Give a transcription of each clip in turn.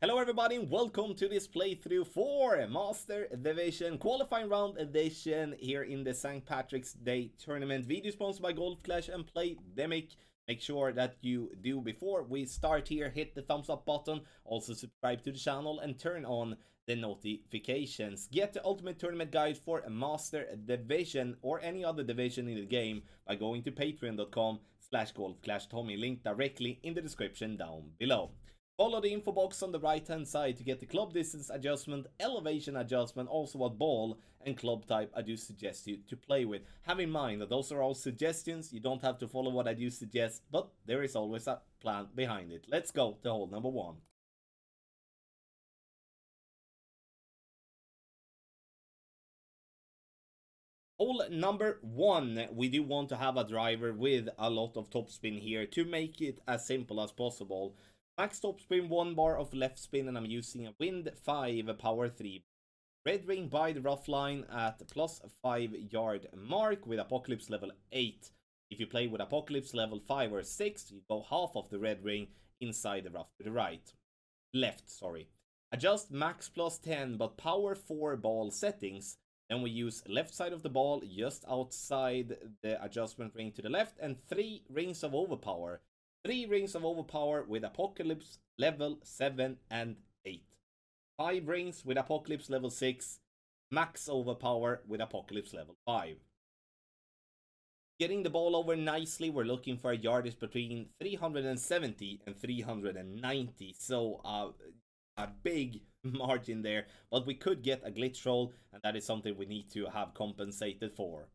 Hello everybody and welcome to this playthrough for Master Division Qualifying Round Edition here in the St. Patrick's Day Tournament. Video sponsored by Golf Clash and Playdemic. Make sure that you do, before we start here, hit the thumbs up button, also subscribe to the channel and turn on the notifications. Get the ultimate tournament guide for Master Division or any other division in the game by going to patreon.com/golfclashtommy, link directly in the description down below. Follow the info box on the right hand side to get the club distance adjustment, elevation adjustment, also what ball and club type I do suggest you to play with. Have in mind that those are all suggestions, you don't have to follow what I do suggest, but there is always a plan behind it. Let's go to hole number 1. Hole number 1, we do want to have a driver with a lot of topspin here to make it as simple as possible. Max topspin, 1 bar of left spin, and I'm using a wind 5 power 3. Red ring by the rough line at plus 5 yard mark with Apocalypse level 8. If you play with Apocalypse level 5 or 6, you go half of the red ring inside the rough to the left. Adjust max plus 10 but power 4 ball settings. Then we use left side of the ball just outside the adjustment ring to the left, and 3 rings of overpower. 3 rings of overpower with Apocalypse level 7 and 8. 5 rings with Apocalypse level 6. Max overpower with Apocalypse level 5. Getting the ball over nicely, we're looking for a yardage between 370 and 390. So a big margin there, but we could get a glitch roll, and that is something we need to have compensated for.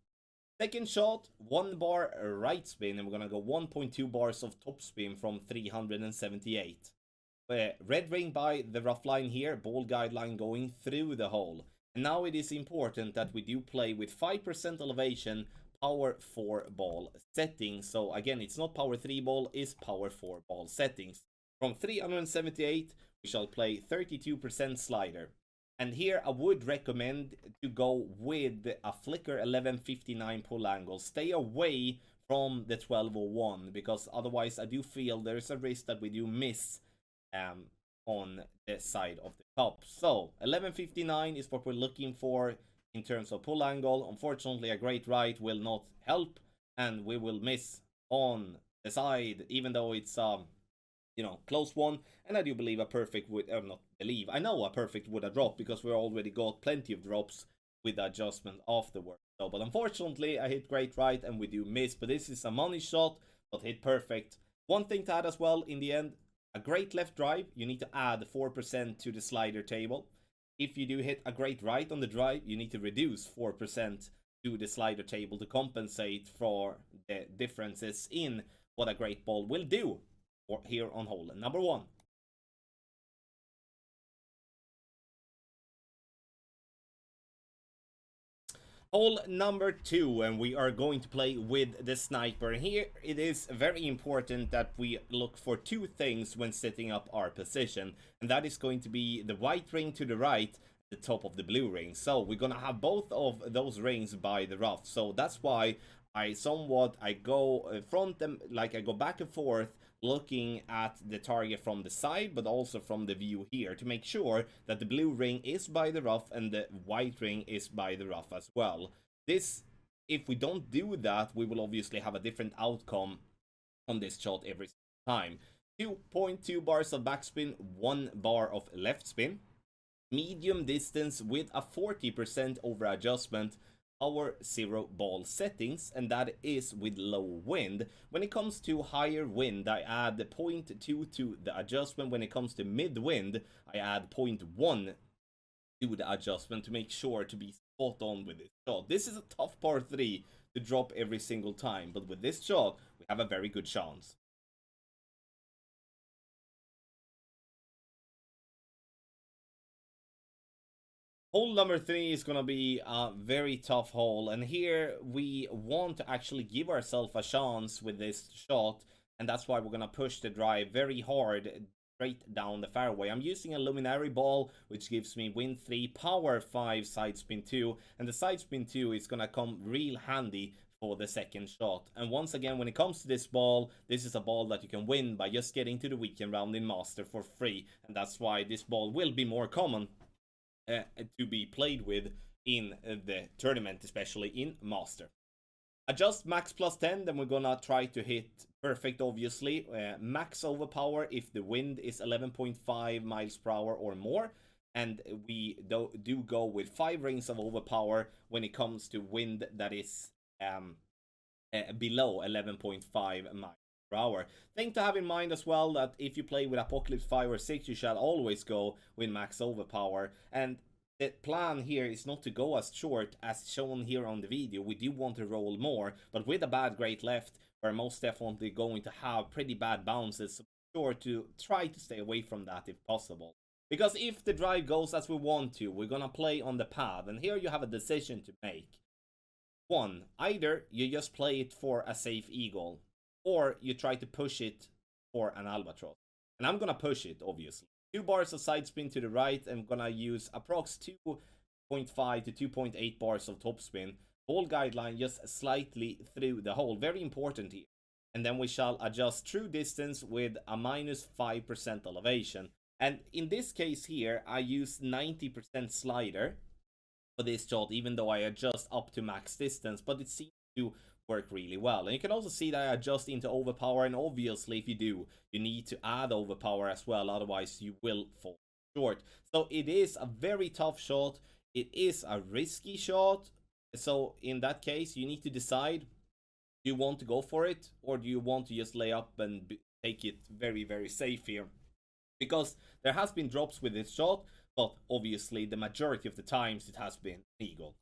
Second shot, 1 bar right spin, and we're gonna go 1.2 bars of top spin from 378. Red ring by the rough line here, ball guideline going through the hole. And now it is important that we do play with 5% elevation, power 4 ball settings. So again, it's not power 3 ball, it's power 4 ball settings. From 378, we shall play 32% slider. And here I would recommend to go with a flicker 1159 pull angle. Stay away from the 1201, because otherwise I do feel there is a risk that we do miss on the side of the top. So 1159 is what we're looking for in terms of pull angle. Unfortunately, a great right will not help, and we will miss on the side, even though it's close one. And I do believe a perfect would, I know a perfect would have dropped, because we already got plenty of drops with the adjustment afterwards. So, but unfortunately, I hit great right and we do miss. But this is a money shot, but hit perfect. One thing to add as well, in the end, a great left drive, you need to add 4% to the slider table. If you do hit a great right on the drive, you need to reduce 4% to the slider table to compensate for the differences in what a great ball will do here on hole number 1. Hole number 2, and we are going to play with the sniper. Here it is very important that we look for 2 things when setting up our position, and that is going to be the white ring to the right, the top of the blue ring. So we're gonna have both of those rings by the rough. So that's why I go front and like I go back and forth, looking at the target from the side but also from the view here, to make sure that the blue ring is by the rough and the white ring is by the rough as well. If we don't do that, we will obviously have a different outcome on this shot every time. 2.2 bars of backspin, 1 bar of left spin, medium distance with a 40% over adjustment, our 0 ball settings, and that is with low wind. When it comes to higher wind, I add 0.2 to the adjustment. When it comes to mid wind, I add 0.1 to the adjustment to make sure to be spot on with this shot. This is a tough par 3 to drop every single time, but with this shot, we have a very good chance. Hole number 3 is gonna be a very tough hole, and here we want to actually give ourselves a chance with this shot, and that's why we're gonna push the drive very hard straight down the fairway. I'm using a luminary ball, which gives me wind 3, power 5, side spin 2, and the side spin 2 is gonna come real handy for the second shot. And once again, when it comes to this ball, this is a ball that you can win by just getting to the weekend round in Master for free. And that's why this ball will be more common to be played with in the tournament, especially in Master. Adjust max plus 10, then we're gonna try to hit perfect, obviously. Max overpower if the wind is 11.5 miles per hour or more. And we do go with 5 rings of overpower when it comes to wind that is below 11.5 miles per hour. Thing to have in mind as well that if you play with Apocalypse 5 or 6, you shall always go with max overpower. And the plan here is not to go as short as shown here on the video. We do want to roll more, but with a bad great left, we're most definitely going to have pretty bad bounces. So be sure to try to stay away from that if possible. Because if the drive goes as we want to, we're gonna play on the pad, and here you have a decision to make. One, either you just play it for a safe eagle, or you try to push it for an albatross. And I'm gonna push it, obviously. 2 bars of side spin to the right. I'm gonna use approx 2.5 to 2.8 bars of topspin. Hole guideline just slightly through the hole. Very important here. And then we shall adjust true distance with a minus 5% elevation. And in this case here, I use 90% slider for this shot, even though I adjust up to max distance. But it seems to work really well. And you can also see that I adjust into overpower, and obviously if you do, you need to add overpower as well, otherwise you will fall short. So it is a very tough shot, it is a risky shot, so in that case you need to decide, do you want to go for it, or do you want to just lay up and take it very, very safe here? Because there has been drops with this shot, but obviously the majority of the times it has been eagle.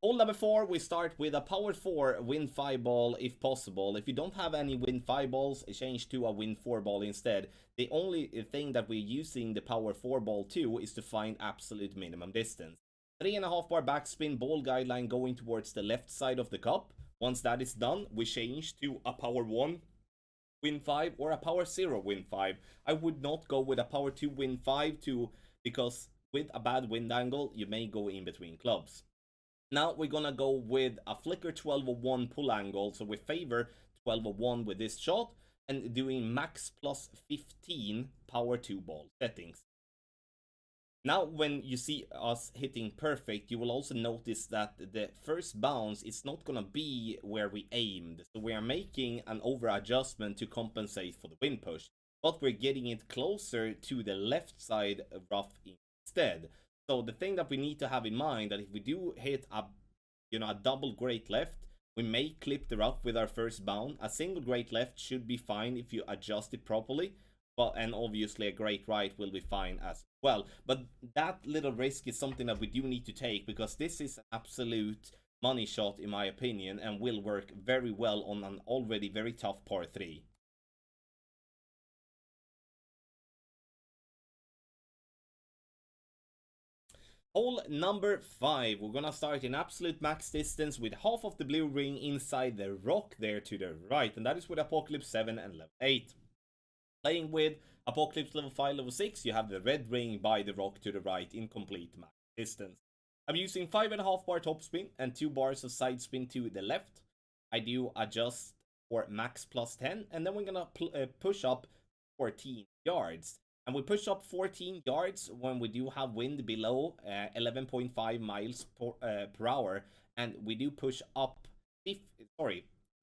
Hole number 4, we start with a power 4 wind 5 ball if possible. If you don't have any wind 5 balls, change to a wind 4 ball instead. The only thing that we're using the power 4 ball to is to find absolute minimum distance. 3.5 bar backspin, ball guideline going towards the left side of the cup. Once that is done, we change to a power 1 wind 5 or a power 0 wind 5. I would not go with a power 2 wind 5 because with a bad wind angle, you may go in between clubs. Now we're gonna go with a flicker 1201 pull angle, so we favor 1201 with this shot and doing max plus 15 power 2 ball settings. Now when you see us hitting perfect, you will also notice that the first bounce is not gonna be where we aimed, so we are making an over adjustment to compensate for the wind push, but we're getting it closer to the left side rough instead. So the thing that we need to have in mind that if we do hit a double great left, we may clip the rough with our first bound. A single great left should be fine if you adjust it properly, and obviously a great right will be fine as well. But that little risk is something that we do need to take, because this is an absolute money shot in my opinion and will work very well on an already very tough par 3. Hole number 5, we're gonna start in absolute max distance with half of the blue ring inside the rock there to the right, and that is with Apocalypse 7 and level 8. Playing with Apocalypse level 5, level 6, you have the red ring by the rock to the right in complete max distance. I'm using 5.5 bar topspin and 2 bars of side spin to the left. I do adjust for max plus 10, and then we're gonna push up 14 yards. And we push up 14 yards when we do have wind below 11.5 miles per hour. And we do push up, we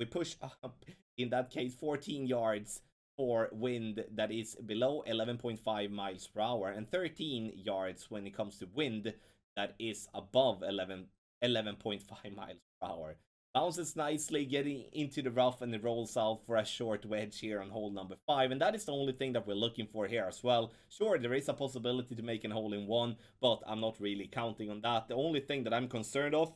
push up, in that case, 14 yards for wind that is below 11.5 miles per hour. And 13 yards when it comes to wind that is above 11.5 miles per hour. Bounces nicely, getting into the rough, and it rolls out for a short wedge here on hole number 5. And that is the only thing that we're looking for here as well. Sure, there is a possibility to make a hole in one, but I'm not really counting on that. The only thing that I'm concerned of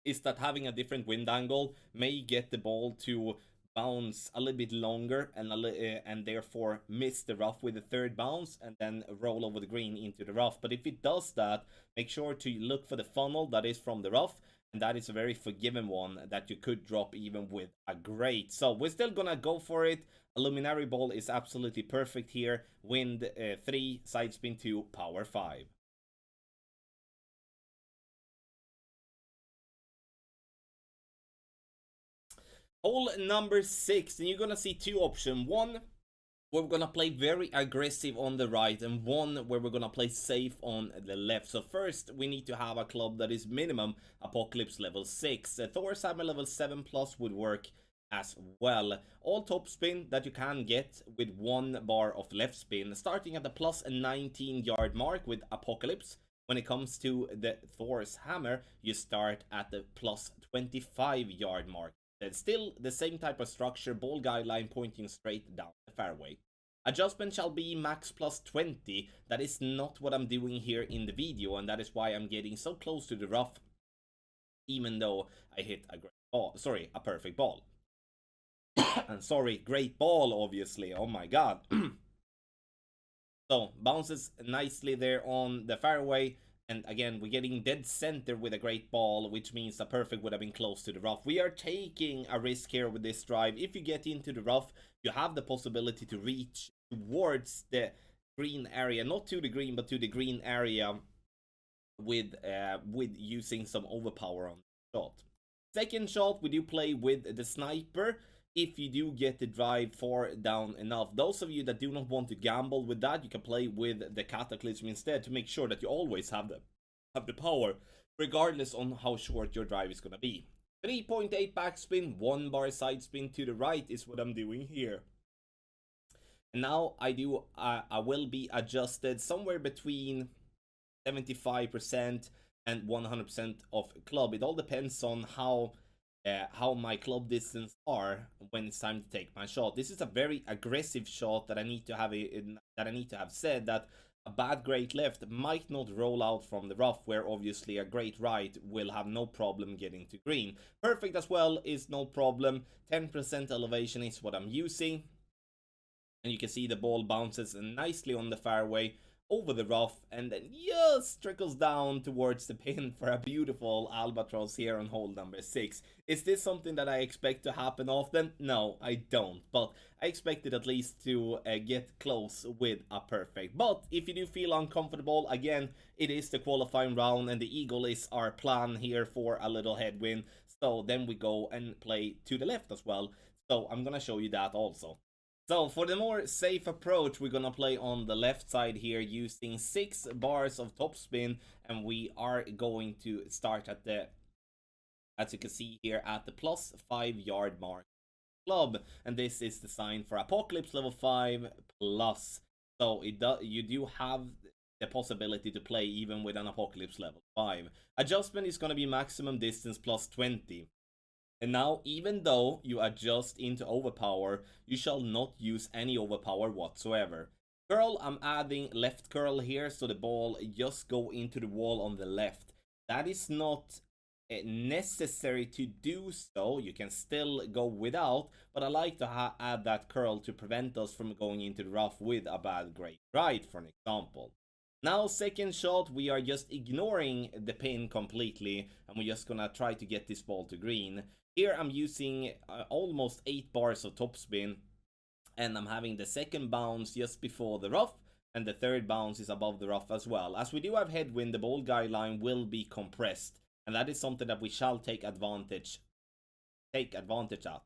is that having a different wind angle may get the ball to bounce a little bit longer and therefore miss the rough with the third bounce and then roll over the green into the rough. But if it does that, make sure to look for the funnel that is from the rough. And that is a very forgiving one that you could drop even with a great. So we're still gonna go for it. A Luminary Ball is absolutely perfect here. Wind 3, side spin 2, power 5. Hole number 6, and you're gonna see two options. One where we're gonna play very aggressive on the right, and one where we're gonna play safe on the left. So first, we need to have a club that is minimum Apocalypse level 6. Thor's Hammer level 7 plus would work as well. All top spin that you can get with 1 bar of left spin, starting at the plus 19 yard mark with Apocalypse. When it comes to the Thor's Hammer, you start at the plus 25 yard mark. It's still the same type of structure, ball guideline pointing straight down the fairway. Adjustment shall be max plus 20. That is not what I'm doing here in the video, and that is why I'm getting so close to the rough, even though I hit a great ball. Sorry, a perfect ball. And sorry, great ball, obviously. Oh my god. So, bounces nicely there on the fairway. And again, we're getting dead center with a great ball, which means the perfect would have been close to the rough. We are taking a risk here with this drive. If you get into the rough, you have the possibility to reach towards the green area. Not to the green, but to the green area with using some overpower on the shot. Second shot, we do play with the sniper. If you do get the drive far down enough. Those of you that do not want to gamble with that, you can play with the Cataclysm instead to make sure that you always have the power, regardless on how short your drive is gonna be. 3.8 backspin, 1 bar side spin to the right is what I'm doing here. And now I will be adjusted somewhere between 75% and 100% of club. It all depends on how my club distance are when it's time to take my shot. This is a very aggressive shot that I need to have said that a bad great left might not roll out from the rough, where obviously a great right will have no problem getting to green. Perfect as well is no problem. 10% elevation is what I'm using. And you can see the ball bounces nicely on the fairway over the rough and then just trickles down towards the pin for a beautiful albatross here on hole number 6. Is this something that I expect to happen often? No, I don't, but I expect it at least to get close with a perfect. But if you do feel uncomfortable, again, it is the qualifying round and the eagle is our plan here for a little headwind. So then we go and play to the left as well. So I'm gonna show you that also. So for the more safe approach, we're gonna play on the left side here using 6 bars of topspin, and we are going to start at the, as you can see here, at the plus 5 yard mark club, and this is the sign for Apocalypse level 5 plus. So you do have the possibility to play even with an Apocalypse level 5. Adjustment is gonna be maximum distance plus 20. And now, even though you adjust into overpower, you shall not use any overpower whatsoever. Curl, I'm adding left curl here, so the ball just go into the wall on the left. That is not necessary to do so. You can still go without, but I like to add that curl to prevent us from going into the rough with a bad great right, for an example. Now, second shot, we are just ignoring the pin completely, and we're just gonna try to get this ball to green. Here I'm using almost 8 bars of topspin, and I'm having the second bounce just before the rough, and the third bounce is above the rough as well. As we do have headwind, the ball guideline will be compressed, and that is something that we shall take advantage at.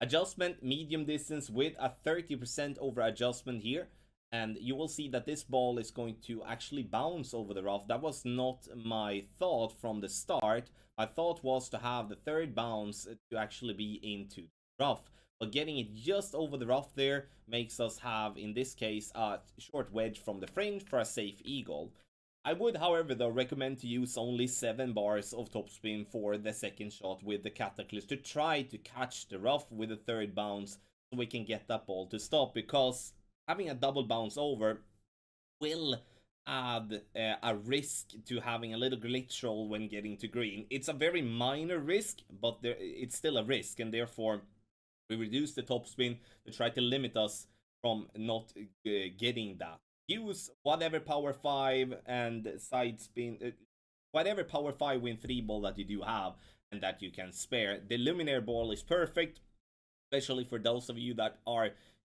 Adjustment, medium distance with a 30% over adjustment here. And you will see that this ball is going to actually bounce over the rough. That was not my thought from the start. My thought was to have the third bounce to actually be into the rough. But getting it just over the rough there makes us have, in this case, a short wedge from the fringe for a safe eagle. I would, however, though, recommend to use only 7 bars of topspin for the second shot with the Cataclysm to try to catch the rough with the third bounce so we can get that ball to stop, because having a double bounce over will add a risk to having a little glitch roll when getting to green. It's a very minor risk, but it's still a risk, and therefore we reduce the topspin to try to limit us from not getting that. Use whatever power 5 and side spin, whatever power 5 win 3 ball that you do have and that you can spare. The Luminaire ball is perfect. especially for those of you that are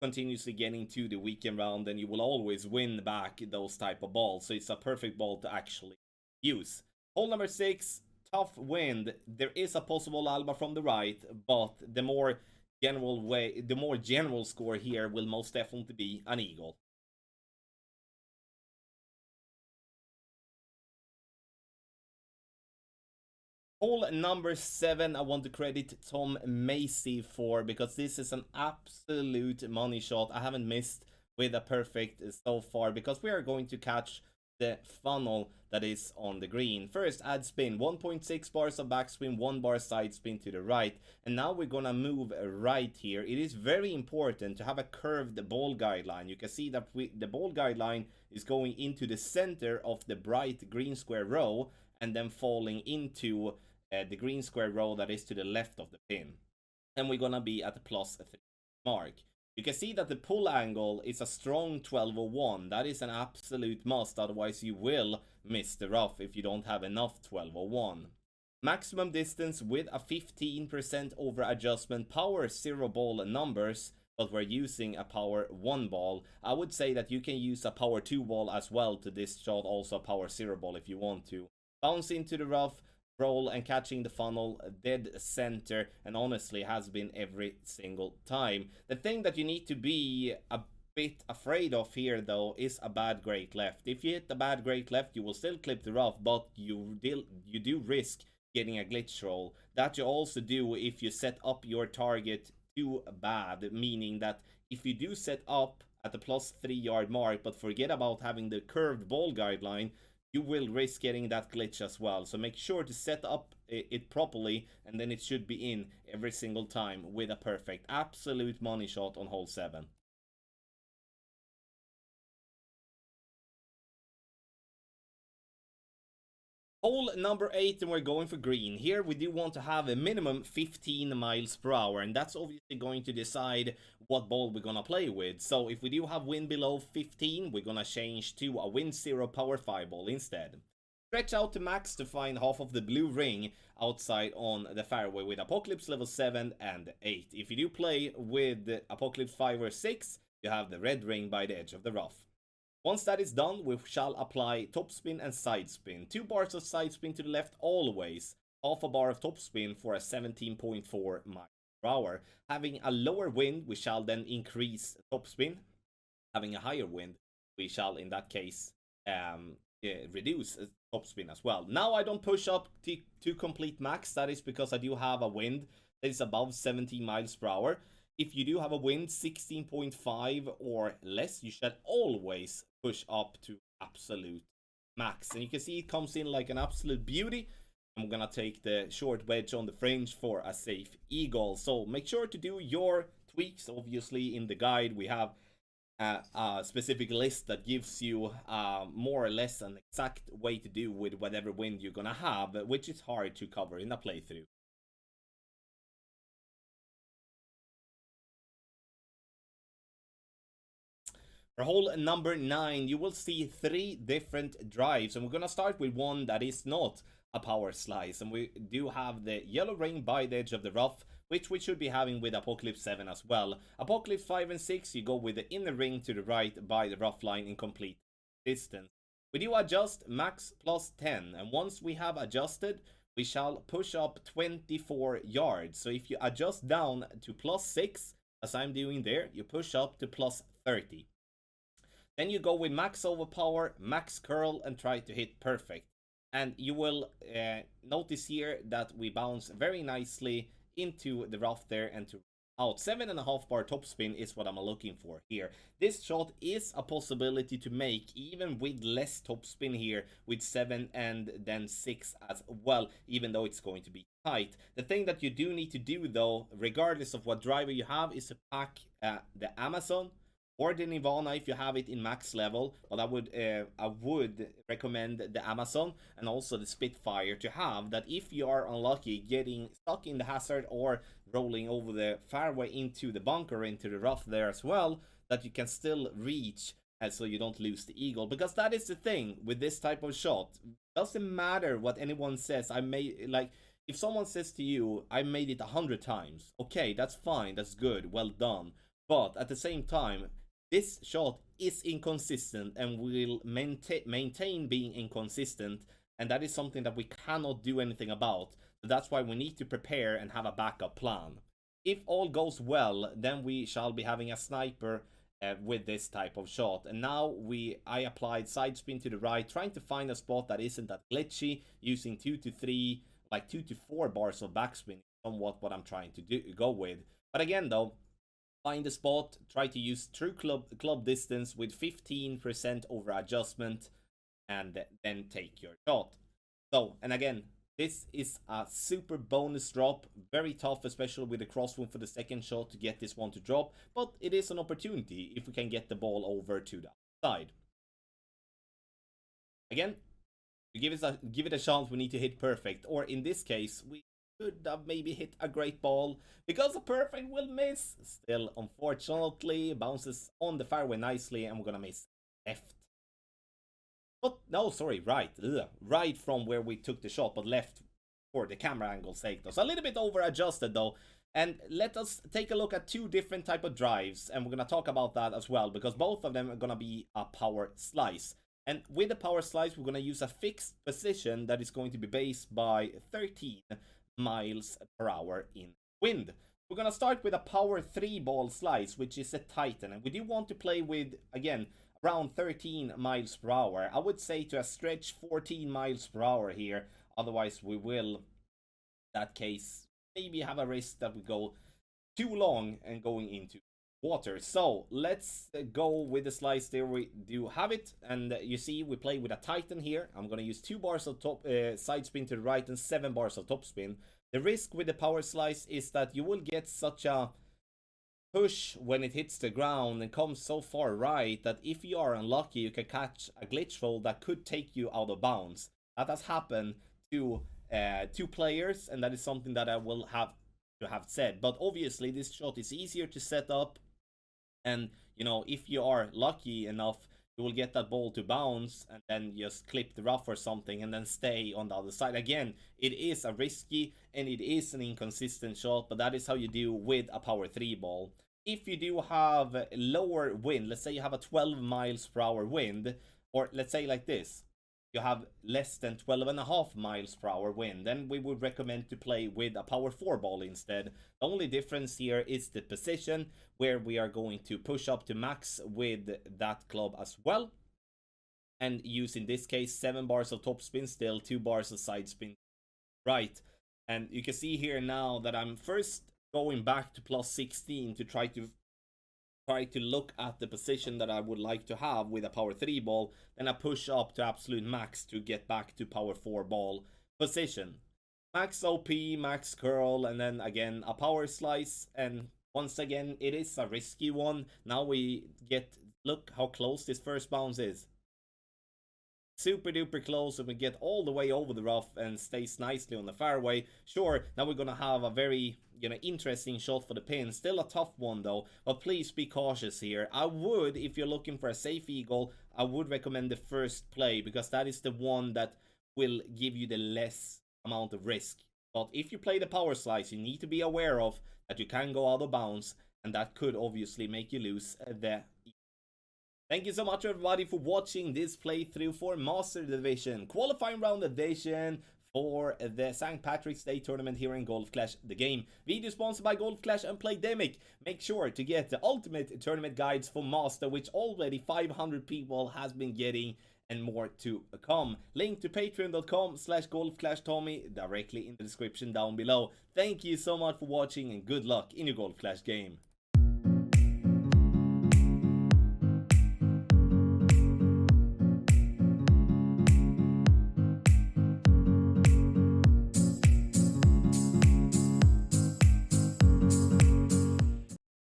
continuously getting to the weekend round, then you will always win back those type of balls. So it's a perfect ball to actually use. Hole number 6, tough wind. There is a possible Alba from the right, but the more general score here will most definitely be an eagle. Hole number 7, I want to credit Tom Macy for, because this is an absolute money shot. I haven't missed with a perfect so far, because we are going to catch the funnel that is on the green. First, add spin, 1.6 bars of backspin, 1 bar side spin to the right. And now we're gonna move right here. It is very important to have a curved ball guideline. You can see that the ball guideline is going into the center of the bright green square row and then falling into the green square row that is to the left of the pin. And we're gonna be at the +3 mark. You can see that the pull angle is a strong 1201. That is an absolute must, otherwise you will miss the rough if you don't have enough 1201. Maximum distance with a 15% over adjustment, power 0 ball numbers, but we're using a power 1 ball. I would say that you can use a power 2 ball as well to this shot, also a power 0 ball if you want to. Bounce into the rough, roll, and catching the funnel dead center, and honestly has been every single time. The thing that you need to be a bit afraid of here though is a bad great left. If you hit the bad great left, you will still clip the rough, but you do risk getting a glitch roll. That you also do if you set up your target too bad, meaning that if you do set up at the +3 yard mark but forget about having the curved ball guideline, you will risk getting that glitch as well. So make sure to set up it properly, and then it should be in every single time with a perfect absolute money shot on hole 7. Hole number 8, and we're going for green. Here we do want to have a minimum 15 miles per hour, and that's obviously going to decide what ball we're gonna play with. So if we do have wind below 15, we're gonna change to a wind 0 power 5 ball instead. Stretch out to max to find half of the blue ring outside on the fairway with Apocalypse level 7 and 8. If you do play with Apocalypse 5 or 6, you have the red ring by the edge of the rough. Once that is done, we shall apply topspin and side spin. 2 bars of side spin to the left always. Half a bar of topspin for a 17.4 miles per hour. Having a lower wind, we shall then increase topspin. Having a higher wind, we shall in that case reduce topspin as well. Now I don't push up to complete max. That is because I do have a wind that is above 17 miles per hour. If you do have a wind 16.5 or less, you should always push up to absolute max. And you can see it comes in like an absolute beauty. I'm gonna take the short wedge on the fringe for a safe eagle. So make sure to do your tweaks. Obviously in the guide we have a specific list that gives you more or less an exact way to do with whatever wind you're gonna have, which is hard to cover in a playthrough. For hole number 9, you will see 3 different drives, and we're gonna start with one that is not a power slice, and we do have the yellow ring by the edge of the rough, which we should be having with Apocalypse 7 as well. Apocalypse 5 and 6, you go with the inner ring to the right by the rough line in complete distance. We do adjust max +10, and once we have adjusted, we shall push up 24 yards. So if you adjust down to +6, as I'm doing there, you push up to +30. Then you go with max overpower, max curl, and try to hit perfect. And you will notice here that we bounce very nicely into the rough there and to out. 7.5 bar topspin is what I'm looking for here. This shot is a possibility to make even with less topspin here with 7 and then 6 as well, even though it's going to be tight. The thing that you do need to do though, regardless of what driver you have, is to pack the Amazon or the Nirvana if you have it in max level, but I would recommend the Amazon and also the Spitfire to have that if you are unlucky getting stuck in the hazard or rolling over the fairway into the bunker, into the rough there as well, that you can still reach and so you don't lose the eagle. Because that is the thing with this type of shot. Doesn't matter what anyone says. if someone says to you, I made it 100 times, okay, that's fine, that's good, well done. But at the same time, this shot is inconsistent and will maintain being inconsistent, and that is something that we cannot do anything about. So that's why we need to prepare and have a backup plan. If all goes well, then we shall be having a sniper with this type of shot. And now I applied side spin to the right, trying to find a spot that isn't that glitchy, using 2 to 3, like 2 to 4 bars of backspin, somewhat what I'm trying to go with. But again though, find the spot, try to use true club distance with 15% over adjustment, and then take your shot. So, and again, this is a super bonus drop, very tough, especially with the crosswind for the second shot to get this one to drop, but it is an opportunity if we can get the ball over to the side. Again, to give it a chance, we need to hit perfect, or in this case, we could have maybe hit a great ball, because a perfect will miss. Still, unfortunately, bounces on the fairway nicely, and we're gonna miss left. But no, sorry, right. Right from where we took the shot, but left for the camera angle's sake. So a little bit over adjusted though. And let us take a look at two different type of drives, and we're gonna talk about that as well, because both of them are gonna be a power slice. And with the power slice, we're gonna use a fixed position that is going to be based by 13 miles per hour in wind. We're gonna start with a power 3 ball slice, which is a Titan, and we do want to play with, again, around 13 miles per hour. I would say to a stretch 14 miles per hour here. Otherwise, we will, in that case, maybe have a risk that we go too long and going into water. So let's go with the slice. There we do have it. And you see, we play with a Titan here. I'm going to use 2 bars of side spin to the right and 7 bars of top spin. The risk with the power slice is that you will get such a push when it hits the ground and comes so far right that if you are unlucky, you can catch a glitch roll that could take you out of bounds. That has happened to 2 players, and that is something that I will have to have said. But obviously, this shot is easier to set up, and you know, if you are lucky enough, you will get that ball to bounce and then just clip the rough or something and then stay on the other side. Again, it is a risky and it is an inconsistent shot, but that is how you do with a power 3 ball. If you do have lower wind, let's say you have a 12 miles per hour wind, or let's say like this, you have less than 12.5 miles per hour wind, then we would recommend to play with a power 4 ball instead. The only difference here is the position, where we are going to push up to max with that club as well, and use in this case 7 bars of top spin, still 2 bars of side spin right. And you can see here now that I'm first going back to plus 16 to try to look at the position that I would like to have with a power 3 ball. Then I push up to absolute max to get back to power 4 ball position. Max OP, max curl, and then again a power slice. And once again, it is a risky one. Now we look how close this first bounce is. Super duper close, and we get all the way over the rough and stays nicely on the fairway. Sure, now we're gonna have a very, you know, interesting shot for the pin. Still a tough one though, but please be cautious here. I would, if you're looking for a safe eagle, I would recommend the first play, because that is the one that will give you the less amount of risk. But if you play the power slice, you need to be aware of that you can go out of bounds, and that could obviously make you lose the. Thank you so much everybody for watching this playthrough for Master Division, qualifying round edition for the St. Patrick's Day tournament here in Golf Clash the game. Video sponsored by Golf Clash and Playdemic. Make sure to get the ultimate tournament guides for Master, which already 500 people has been getting, and more to come. Link to patreon.com/golfclashtommy directly in the description down below. Thank you so much for watching, and good luck in your Golf Clash game.